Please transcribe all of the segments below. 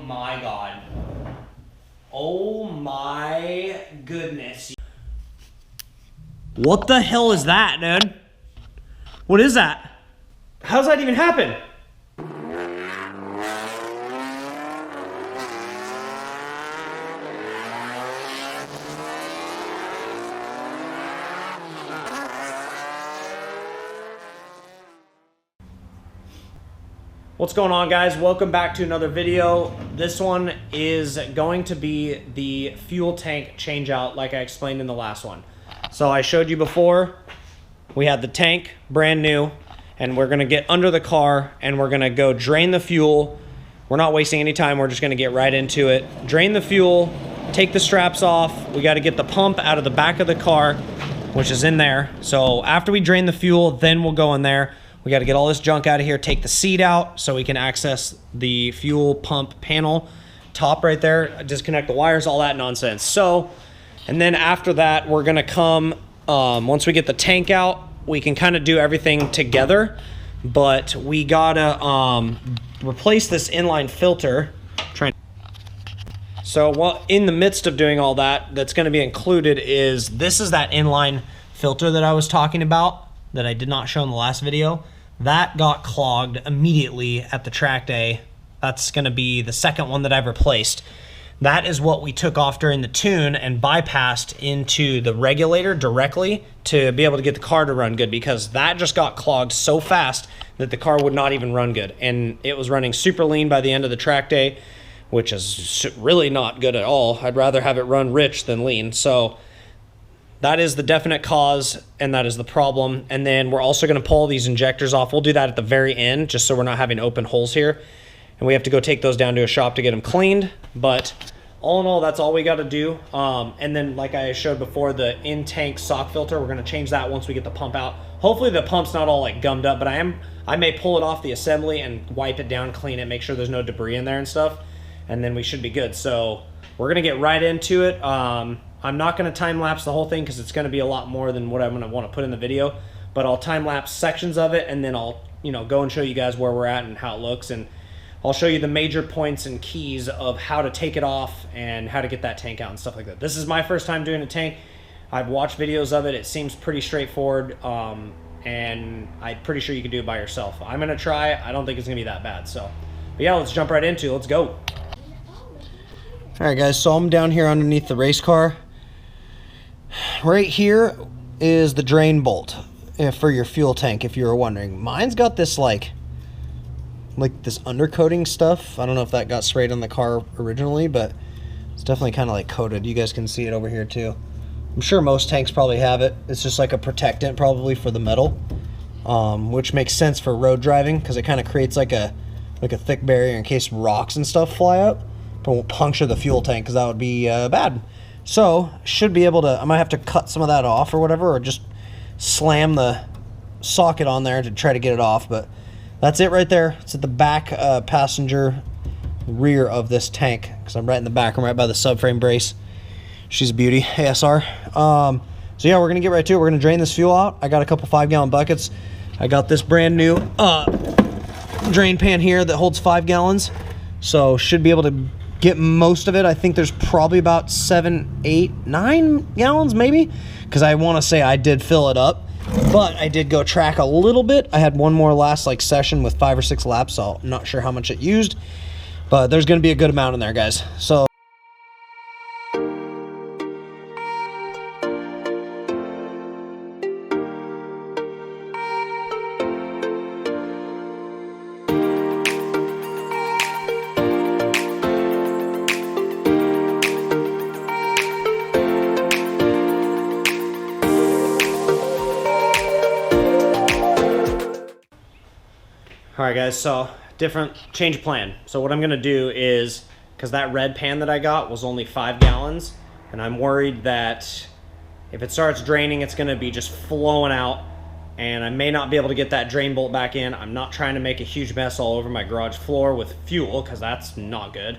my God. Oh my goodness. What the hell is that, dude? What is that? How's that even happen? What's going on, guys? Welcome back to another video. This one is going to be the fuel tank change out like I explained in the last one. So I showed you before, we had the tank brand new, and we're gonna get under the car and we're gonna go drain the fuel. We're not wasting any time, we're just gonna get right into it. Drain the fuel, take the straps off. We gotta get the pump out of the back of the car, which is in there. So after we drain the fuel, then we'll go in there. We got to get all this junk out of here, take the seat out so we can access the fuel pump panel top right there, disconnect the wires, all that nonsense. So, and then after that, we're going to come, once we get the tank out, we can kind of do everything together, but we got to replace this inline filter. So while in the midst of doing all that, that's going to be included is, this is that inline filter that I was talking about, that I did not show in the last video. That got clogged immediately at the track day. That's gonna be the second one that I've replaced. That is what we took off during the tune and bypassed into the regulator directly to be able to get the car to run good, because that just got clogged so fast that the car would not even run good. And it was running super lean by the end of the track day, which is really not good at all. I'd rather have it run rich than lean. So that is the definite cause, and that is the problem. And then we're also gonna pull these injectors off. We'll do that at the very end, just so we're not having open holes here. And we have to go take those down to a shop to get them cleaned. But all in all, that's all we gotta do. And then like I showed before, the in-tank sock filter, we're gonna change that once we get the pump out. Hopefully the pump's not all like gummed up, but I may pull it off the assembly and wipe it down, clean it, make sure there's no debris in there and stuff. And then we should be good. So we're gonna get right into it. I'm not going to time lapse the whole thing because it's going to be a lot more than what I'm going to want to put in the video, but I'll time lapse sections of it, and then I'll go and show you guys where we're at and how it looks, and I'll show you the major points and keys of how to take it off and how to get that tank out and stuff like that. This is my first time doing a tank. I've watched videos of it. It seems pretty straightforward, and I'm pretty sure you can do it by yourself. I'm going to try. I don't think it's going to be that bad. So, but yeah, let's jump right into it. Let's go. All right, guys, so I'm down here underneath the race car. Right here is the drain bolt for your fuel tank, if you were wondering. Mine's got this like this undercoating stuff. I don't know if that got sprayed on the car originally, but it's definitely kind of like coated. You guys can see it over here too. I'm sure most tanks probably have it. It's just like a protectant probably for the metal, which makes sense for road driving because it kind of creates like a thick barrier in case rocks and stuff fly up, but won't puncture the fuel tank because that would be bad. So, should be able to, I might have to cut some of that off or whatever, or just slam the socket on there to try to get it off, but that's it right there. It's at the back passenger rear of this tank, because I'm right in the back. I'm right by the subframe brace. She's a beauty, ASR. So yeah, we're going to get right to it. We're going to drain this fuel out. I got a couple 5-gallon buckets. I got this brand new drain pan here that holds 5 gallons. So, should be able to get most of it. I think there's probably about 7, 8, 9 gallons maybe, because I want to say I did fill it up, but I did go track a little bit. I had one more last session with 5 or 6 laps, so I'm not sure how much it used, but there's going to be a good amount in there, guys. So all right, guys, so different change of plan. So what I'm gonna do is, because that red pan that I got was only 5 gallons, and I'm worried that if it starts draining, it's gonna be just flowing out, and I may not be able to get that drain bolt back in. I'm not trying to make a huge mess all over my garage floor with fuel, because that's not good.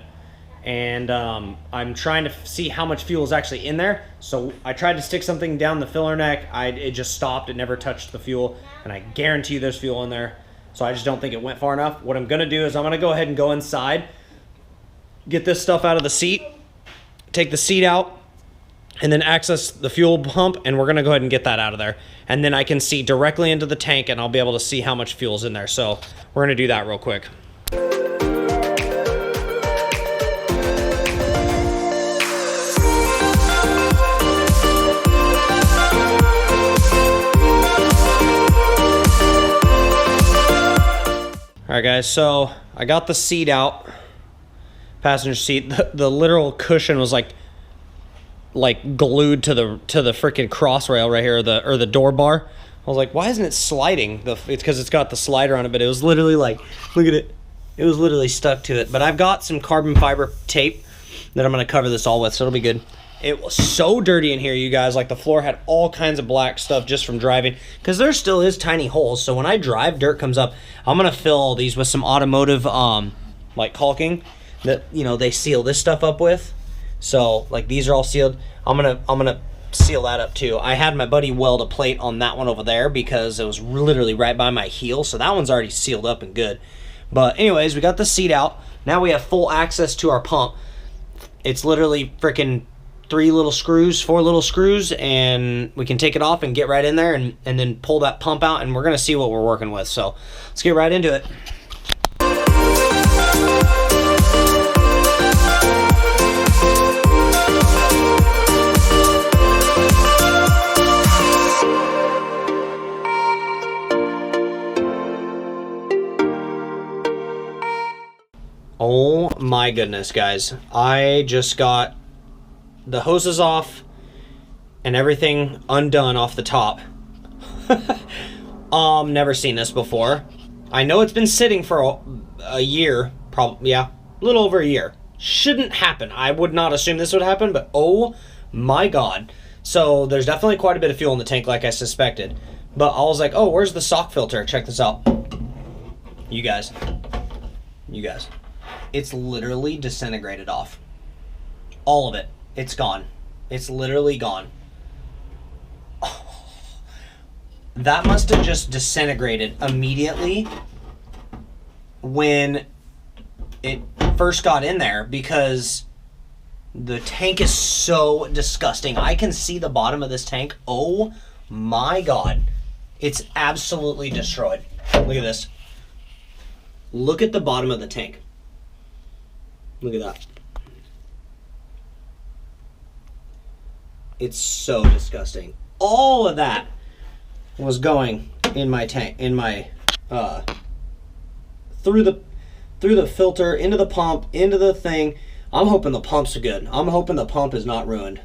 And I'm trying to see how much fuel is actually in there. So I tried to stick something down the filler neck. It just stopped. It never touched the fuel, and I guarantee you there's fuel in there. So I just don't think it went far enough. What I'm gonna do is I'm gonna go ahead and go inside, get this stuff out of the seat, take the seat out, and then access the fuel pump, and we're gonna go ahead and get that out of there. And then I can see directly into the tank, and I'll be able to see how much fuel's in there. So we're gonna do that real quick. All right, guys, so I got the seat out, passenger seat. The literal cushion was like glued to the freaking cross rail right here, or the door bar. I was like, why isn't it sliding? It's because it's got the slider on it, but it was literally like, look at it. It was literally stuck to it. But I've got some carbon fiber tape that I'm gonna cover this all with, so it'll be good. It was so dirty in here, you guys. Like, the floor had all kinds of black stuff just from driving, because there still is tiny holes. So when I drive, dirt comes up. I'm gonna fill all these with some automotive like caulking that, you know, they seal this stuff up with. So like, these are all sealed. I'm gonna seal that up too. I had my buddy weld a plate on that one over there because it was literally right by my heel, so that one's already sealed up and good. But anyways, we got the seat out. Now we have full access to our pump. It's literally freaking 4 little screws, and we can take it off and get right in there and then pull that pump out, and we're gonna see what we're working with. So let's get right into it. Oh my goodness, guys. I just got the hoses off and everything undone off the top. Never seen this before. I know it's been sitting for a year, probably, yeah, a little over a year. Shouldn't happen. I would not assume this would happen, but oh my God. So there's definitely quite a bit of fuel in the tank, like I suspected. But I was like, oh, where's the sock filter? Check this out. You guys. It's literally disintegrated off. All of it. It's gone. It's literally gone. Oh, that must have just disintegrated immediately when it first got in there, because the tank is so disgusting. I can see the bottom of this tank. Oh my God. It's absolutely destroyed. Look at this. Look at the bottom of the tank. Look at that. It's so disgusting. All of that was going in my tank, through the filter, into the pump, into the thing. I'm hoping the pumps are good. I'm hoping the pump is not ruined.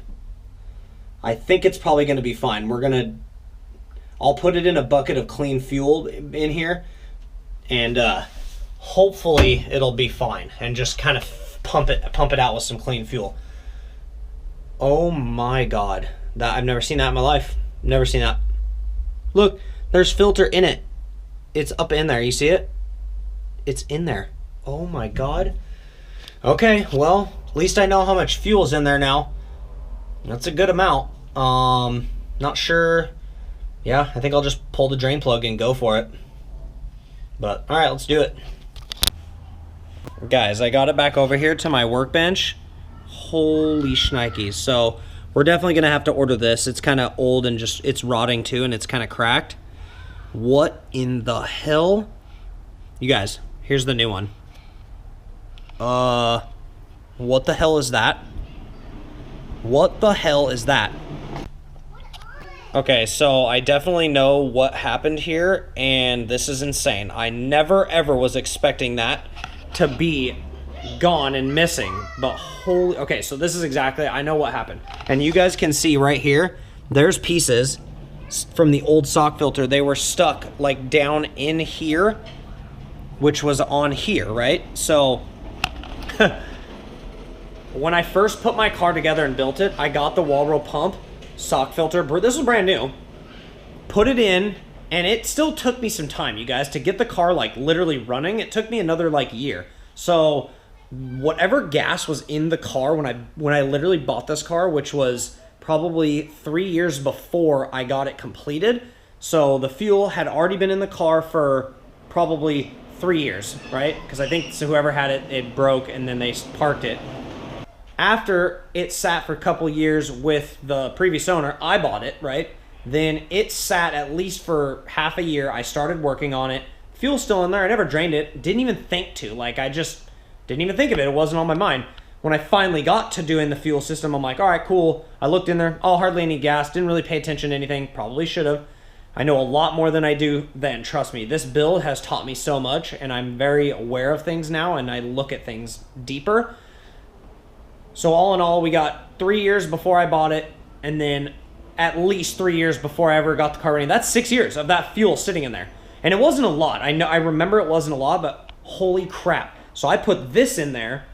I think it's probably going to be fine. I'll put it in a bucket of clean fuel in here, and hopefully it'll be fine, and just kind of pump it out with some clean fuel. Oh my God. I've never seen that in my life. Never seen that. Look, there's filter in it. It's up in there. You see it? It's in there. Oh my God. Okay, well, at least I know how much fuel's in there now. That's a good amount. Not sure. Yeah, I think I'll just pull the drain plug and go for it. But all right, let's do it. Guys, I got it back over here to my workbench. Holy shnikes. So we're definitely gonna have to order this. It's kind of old and just, it's rotting too, and it's kind of cracked. What in the hell? You guys, here's the new one. What the hell is that? What the hell is that? Okay, so I definitely know what happened here, and this is insane. I never ever was expecting that to be gone and missing, but holy, okay, so this is exactly, I know what happened. And you guys can see right here, there's pieces from the old sock filter. They were stuck like down in here, which was on here, right? So when I first put my car together and built it, I got the wall roll pump, sock filter, this was brand new, put it in, and it still took me some time, you guys, to get the car like literally running. It took me another like year. So whatever gas was in the car when I literally bought this car, which was probably 3 years before I got it completed. So the fuel had already been in the car for probably 3 years, right? Because I think so whoever had it, it broke and then they parked it. After it sat for a couple years with the previous owner, I bought it, right? Then it sat at least for half a year. I started working on it. Fuel's still in there. I never drained it. Didn't even think to. Like, I just didn't even think of it. It wasn't on my mind. When I finally got to doing the fuel system, I'm like, all right, cool. I looked in there. Oh, hardly any gas. Didn't really pay attention to anything. Probably should have. I know a lot more than I do then. Trust me. This build has taught me so much, and I'm very aware of things now, and I look at things deeper. So all in all, we got 3 years before I bought it, and then at least 3 years before I ever got the car running. That's 6 years of that fuel sitting in there. And it wasn't a lot. I remember it wasn't a lot, but holy crap. So I put this in there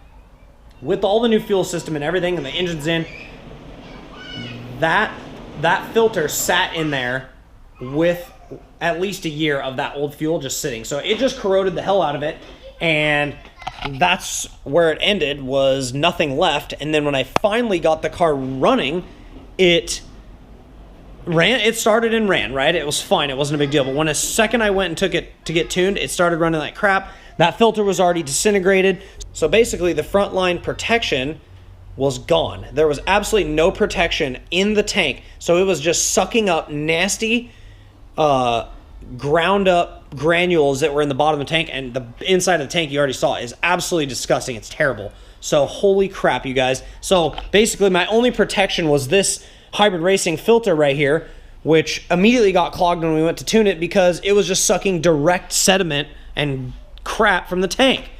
with all the new fuel system and everything, and the engine's in. That filter sat in there with at least a year of that old fuel just sitting. So it just corroded the hell out of it, and that's where it ended, was nothing left. And then when I finally got the car running, it started and ran, right? It was fine. It wasn't a big deal. But when a second I went and took it to get tuned, it started running like crap. That filter was already disintegrated. So basically the front line protection was gone. There was absolutely no protection in the tank. So it was just sucking up nasty, ground up granules that were in the bottom of the tank, and the inside of the tank, you already saw, is absolutely disgusting. It's terrible. So holy crap, you guys. So basically my only protection was this hybrid racing filter right here, which immediately got clogged when we went to tune it because it was just sucking direct sediment and crap from the tank.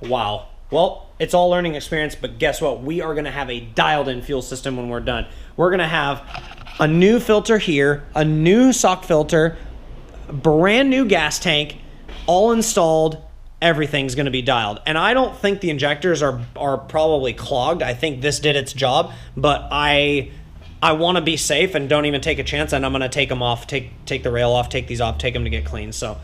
Wow. Well, it's all learning experience, but guess what? We are going to have a dialed in fuel system when we're done. We're going to have a new filter here, a new sock filter, brand new gas tank, all installed. Everything's going to be dialed. And I don't think the injectors are probably clogged. I think this did its job, but I want to be safe and don't even take a chance, and I'm going to take them off, take the rail off, take these off, take them to get clean. So,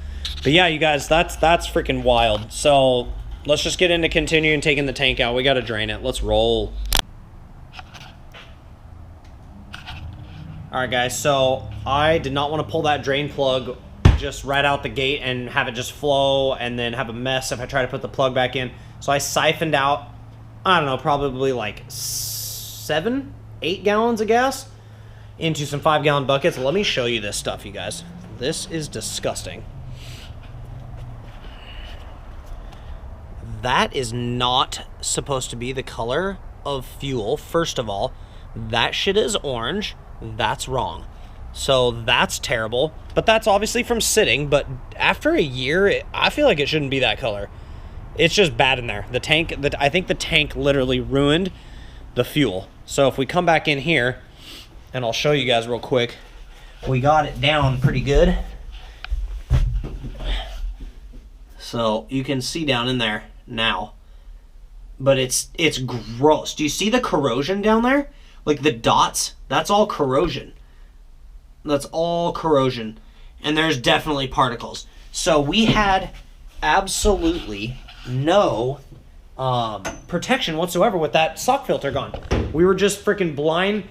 but yeah, you guys, that's freaking wild. So let's just get into continuing taking the tank out. We got to drain it. Let's roll. All right, guys, so I did not want to pull that drain plug just right out the gate and have it just flow and then have a mess if I try to put the plug back in. So I siphoned out, I don't know, probably like 7, 8 gallons of gas into some 5-gallon buckets. Let me show you this stuff, you guys. This is disgusting. That is not supposed to be the color of fuel. First of all, that shit is orange. That's wrong. So that's terrible, but that's obviously from sitting. But after a year, I feel like it shouldn't be that color. It's just bad in there. The tank, I think the tank literally ruined the fuel. So if we come back in here, and I'll show you guys real quick, we got it down pretty good. So you can see down in there now, but it's gross. Do you see the corrosion down there? Like the dots, that's all corrosion. That's all corrosion. And there's definitely particles. So we had absolutely no protection whatsoever with that sock filter gone. We were just freaking blind,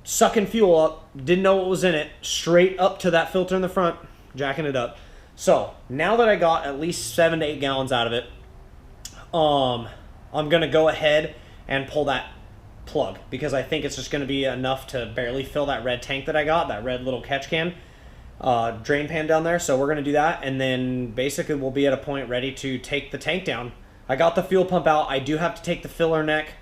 sucking fuel up, didn't know what was in it, straight up to that filter in the front, jacking it up. So now that I got at least 7 to 8 gallons out of it, I'm going to go ahead and pull that plug because I think it's just going to be enough to barely fill that red tank that I got, that red little catch can, drain pan down there. So we're going to do that, and then basically we'll be at a point ready to take the tank down. I got the fuel pump out. I do have to take the filler neck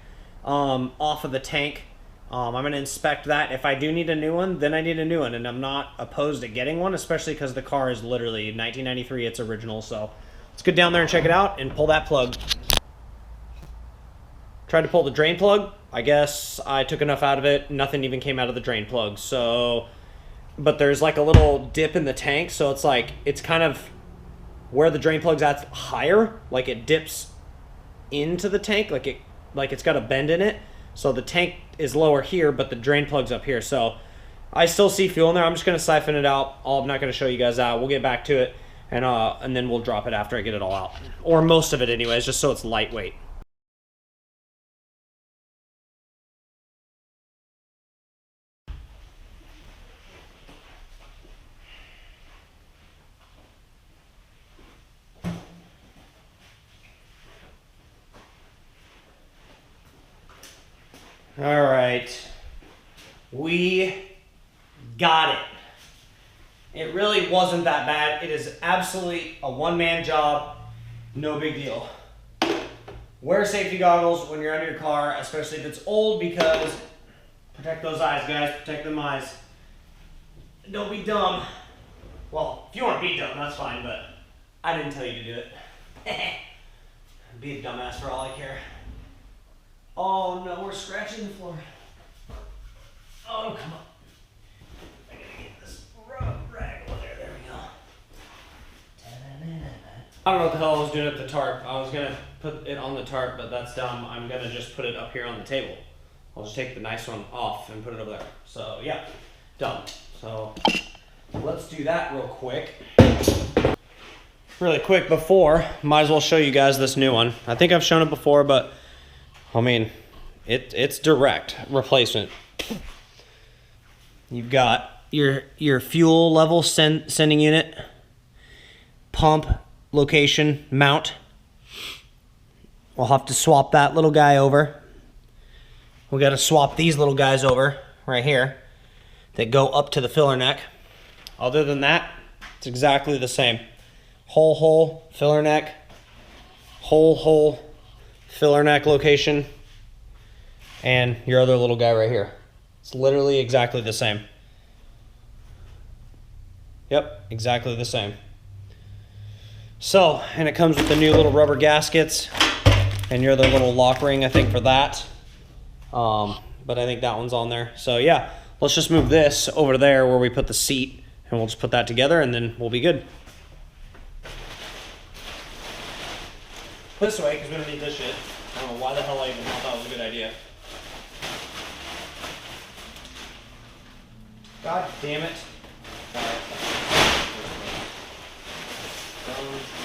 off of the tank. I'm going to inspect that. If I do need a new one, then I need a new one, and I'm not opposed to getting one, especially because the car is literally 1993. It's original. So let's get down there and check it out and pull that plug. Tried to pull the drain plug. I guess I took enough out of it. Nothing even came out of the drain plug. So, but there's like a little dip in the tank. So it's like, it's kind of where the drain plug's at higher. Like it dips into the tank. Like it's got a bend in it. So the tank is lower here, but the drain plug's up here. So I still see fuel in there. I'm just going to siphon it out. I'm not going to show you guys out. We'll get back to it. And then we'll drop it after I get it all out. Or most of it anyways, just so it's lightweight. All right. We got it. It really wasn't that bad. It is absolutely a one-man job. No big deal. Wear safety goggles when you're under your car, especially if it's old, because protect those eyes, guys. Protect them eyes. Don't be dumb. Well, if you want to be dumb, that's fine, but I didn't tell you to do it. Be a dumbass for all I care. Oh no, we're scratching the floor. Oh, come on. I gotta get this rag over there. There we go. I don't know what the hell I was doing at the tarp. I was gonna put it on the tarp, but that's dumb. I'm gonna just put it up here on the table. I'll just take the nice one off and put it over there. So yeah, dumb. So let's do that real quick. Really quick before, might as well show you guys this new one. I think I've shown it before, but I mean, it's direct replacement. You've got your fuel level sending unit, pump location, mount. We'll have to swap that little guy over. We got to swap these little guys over right here that go up to the filler neck. Other than that, it's exactly the same. Hole, filler neck, hole, filler neck location, and your other little guy right here. It's literally exactly the same. Yep, exactly the same. So, and it comes with the new little rubber gaskets and your other little lock ring, I think, for that. But I think that one's on there. So yeah, let's just move this over there where we put the seat, and we'll just put that together and then we'll be good. This way, because we don't need this shit. I don't know why the hell I even thought that was a good idea. God damn it. Alright.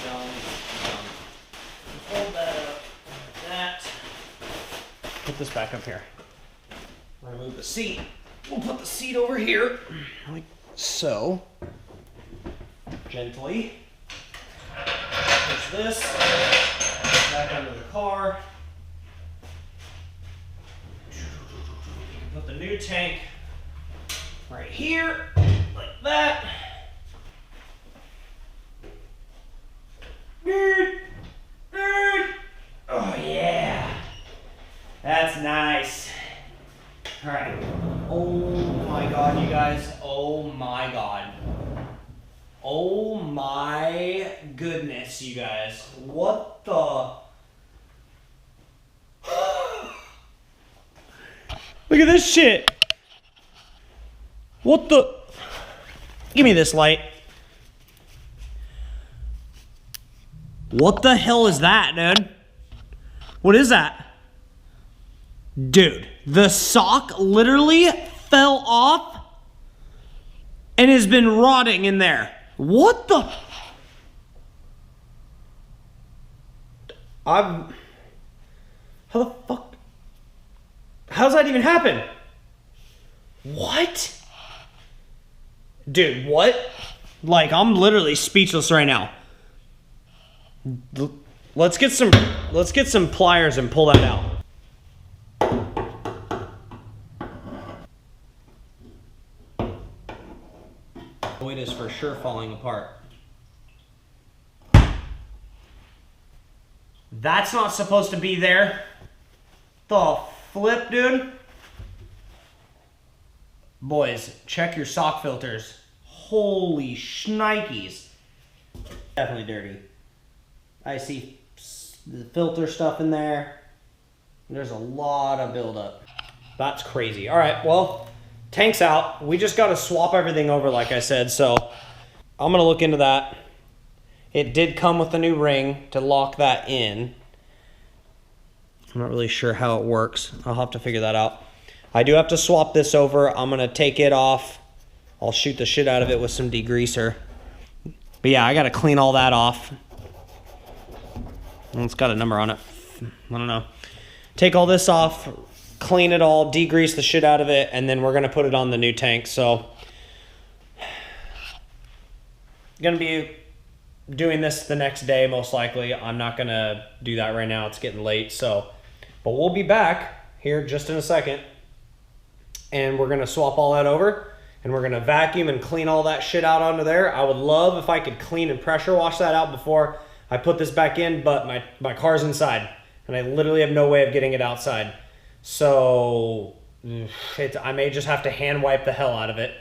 Dumb. Hold that up like that. Put this back up here. Remove the seat. We'll put the seat over here, like so. Gently. Push this back under the car. Put the new tank right here, like that. Oh yeah, that's nice. All right. Oh my God, you guys. Oh my God. Oh my goodness, you guys. What the? Look at this shit. What the? Give me this light. What the hell is that, dude? What is that? Dude, the sock literally fell off and has been rotting in there. What the? How the fuck? How does that even happen? What? Dude, what? Like, I'm literally speechless right now. Let's get some pliers and pull that out. Oh, it is for sure falling apart. That's not supposed to be there. The flip, dude. Boys, check your sock filters. Holy shnikes. Definitely dirty. I see the filter stuff in there. There's a lot of buildup. That's crazy. All right, well, tank's out. We just got to swap everything over, like I said, so I'm going to look into that. It did come with a new ring to lock that in. I'm not really sure how it works. I'll have to figure that out. I do have to swap this over. I'm going to take it off. I'll shoot the shit out of it with some degreaser. But yeah, I got to clean all that off. It's got a number on it. I don't know. Take all this off, clean it all, degrease the shit out of it, and then we're going to put it on the new tank. So, going to be doing this the next day, most likely. I'm not going to do that right now. It's getting late. So, but we'll be back here just in a second, and we're gonna swap all that over, and we're gonna vacuum and clean all that shit out onto there. I would love if I could clean and pressure wash that out before I put this back in, but my car's inside, and I literally have no way of getting it outside. So I may just have to hand wipe the hell out of it.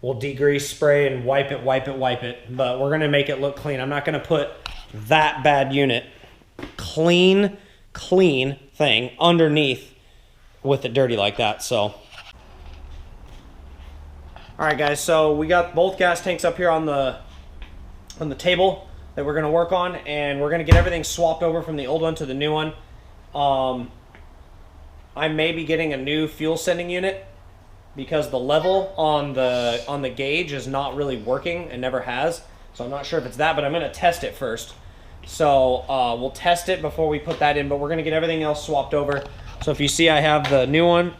We'll degrease, spray, and wipe it, but we're gonna make it look clean. I'm not gonna put that bad unit, clean thing underneath with it dirty like that, so. All right, guys, so we got both gas tanks up here on the table that we're gonna work on, and we're gonna get everything swapped over from the old one to the new one. I may be getting a new fuel sending unit because the level on the gauge is not really working and never has. So I'm not sure if it's that, but I'm gonna test it first. So we'll test it before we put that in, but we're gonna get everything else swapped over. So if you see, I have the new one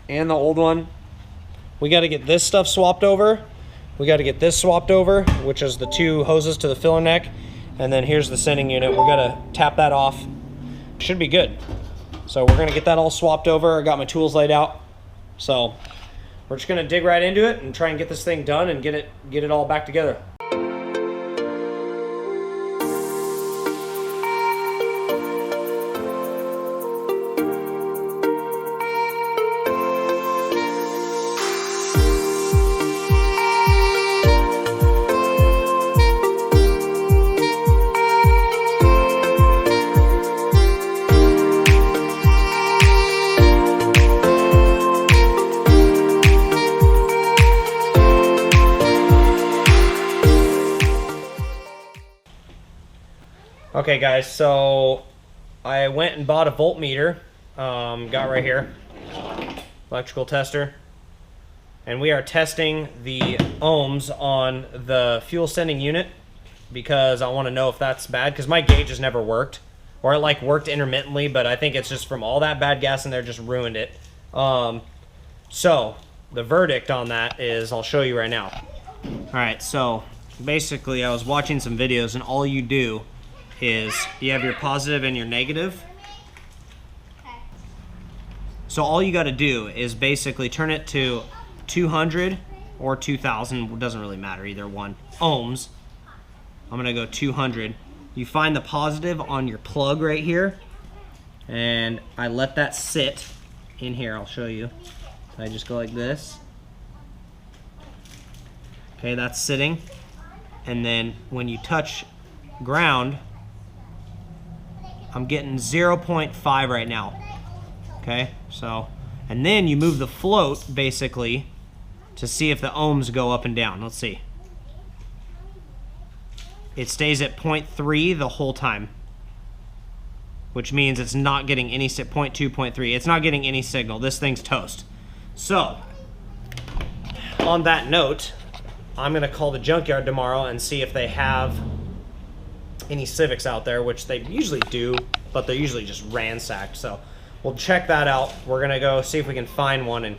and the old one. We gotta get this stuff swapped over. We gotta get this swapped over, which is the 2 hoses to the filler neck. And then here's the sending unit. We gotta tap that off. Should be good. So we're gonna get that all swapped over. I got my tools laid out. So we're just gonna dig right into it and try and get this thing done and get it all back together. Okay guys, so I went and bought a voltmeter, got right here, electrical tester, and we are testing the ohms on the fuel sending unit because I want to know if that's bad, because my gauge has never worked, or it like worked intermittently, but I think it's just from all that bad gas in there just ruined it. So the verdict on that is, I'll show you right now. Alright, so basically I was watching some videos, and all you do is you have your positive and your negative. So all you got to do is basically turn it to 200 or 2000, doesn't really matter, either one, ohms. I'm gonna go 200. You find the positive on your plug right here, and I let that sit in here. I'll show you. I just go like this. Okay, that's sitting. And then when you touch ground, I'm getting 0.5 right now. Okay, so, and then you move the float basically to see if the ohms go up and down. Let's see. It stays at 0.3 the whole time, which means it's not getting any 0.2, 0.3. It's not getting any signal. This thing's toast. So, on that note, I'm gonna call the junkyard tomorrow and see if they have any Civics out there, which they usually do, but they're usually just ransacked. So we'll check that out. We're gonna go see if we can find one and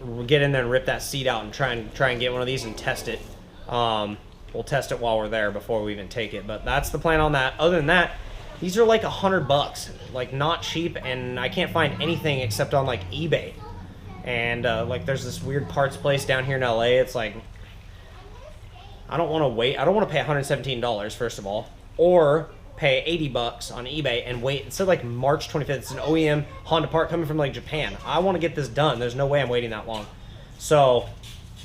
we'll get in there and rip that seat out and try and get one of these and test it. We'll test it while we're there before we even take it, but that's the plan on that. Other than that, these are like $100, like not cheap, and I can't find anything except on like eBay. And like there's this weird parts place down here in LA. It's like, I don't want to wait. I don't want to pay $117 first of all, or pay $80 on eBay and wait. It said like March 25th. It's an OEM Honda part coming from like Japan. I want to get this done. There's no way I'm waiting that long. So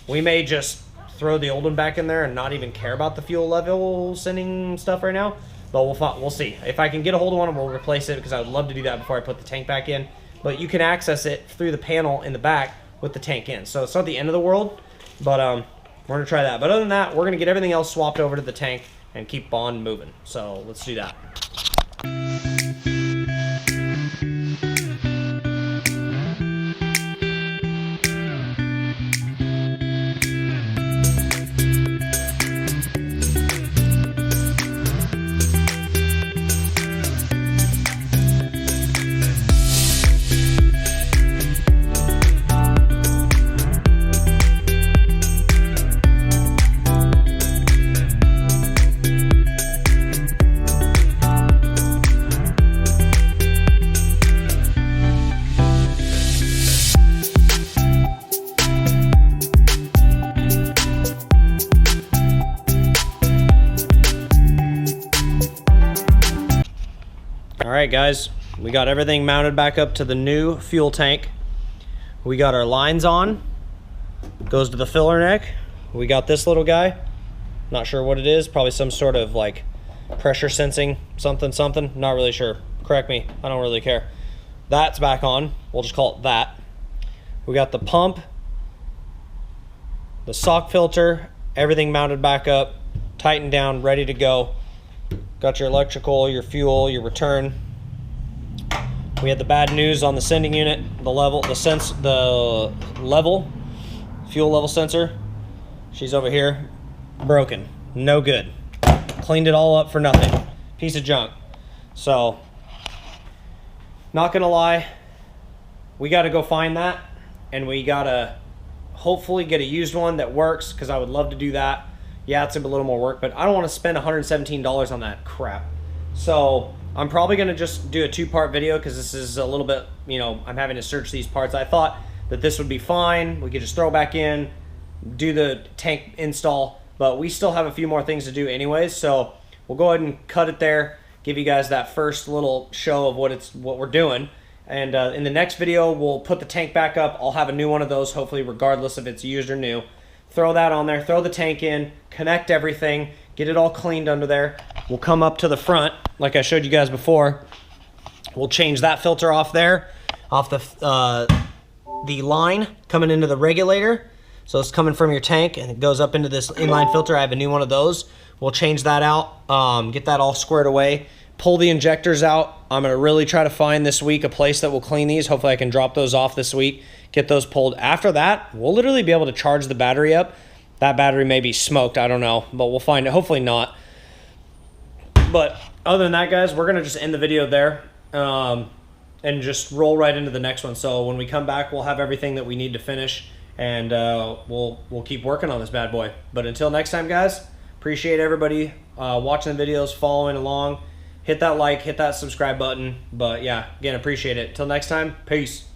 we may just throw the old one back in there and not even care about the fuel level sending stuff right now. But we'll see. If I can get a hold of one, we'll replace it, because I would love to do that before I put the tank back in. But you can access it through the panel in the back with the tank in. So it's not the end of the world, but we're gonna try that. But other than that, we're gonna get everything else swapped over to the tank and keep on moving. So let's do that. right, guys, we got everything mounted back up to the new fuel tank. We got our lines on, goes to the filler neck. We got this little guy, not sure what it is, probably some sort of like pressure sensing something, not really sure. Correct me, I don't really care. That's back on, we'll just call it that. We got the pump, the sock filter, everything mounted back up, tightened down, ready to go. Got your electrical, your fuel, your return. We had the bad news on the sending unit, the fuel level sensor. She's over here, broken, no good. Cleaned it all up for nothing, piece of junk. So, not gonna lie, we gotta go find that, and we gotta hopefully get a used one that works, because I would love to do that. Yeah, it's a little more work, but I don't want to spend $117 on that crap. So I'm probably going to just do a 2-part video, because this is a little bit, you know, I'm having to search these parts. I thought that this would be fine. We could just throw back in, do the tank install, but we still have a few more things to do anyways. So we'll go ahead and cut it there, give you guys that first little show of what we're doing. And in the next video, we'll put the tank back up. I'll have a new one of those, hopefully, regardless if it's used or new. Throw that on there, throw the tank in, connect everything, get it all cleaned under there. We'll come up to the front, like I showed you guys before. We'll change that filter off there, off the line coming into the regulator. So it's coming from your tank, and it goes up into this inline filter. I have a new one of those. We'll change that out, get that all squared away. Pull the injectors out. I'm gonna really try to find this week a place that will clean these. Hopefully I can drop those off this week, get those pulled. After that, we'll literally be able to charge the battery up. That battery may be smoked, I don't know, but we'll find it, hopefully not. But other than that, guys, we're gonna just end the video there and just roll right into the next one. So when we come back, we'll have everything that we need to finish, and we'll keep working on this bad boy. But until next time, guys, appreciate everybody watching the videos, following along. Hit that like, hit that subscribe button. But yeah, again, appreciate it. Till next time, peace.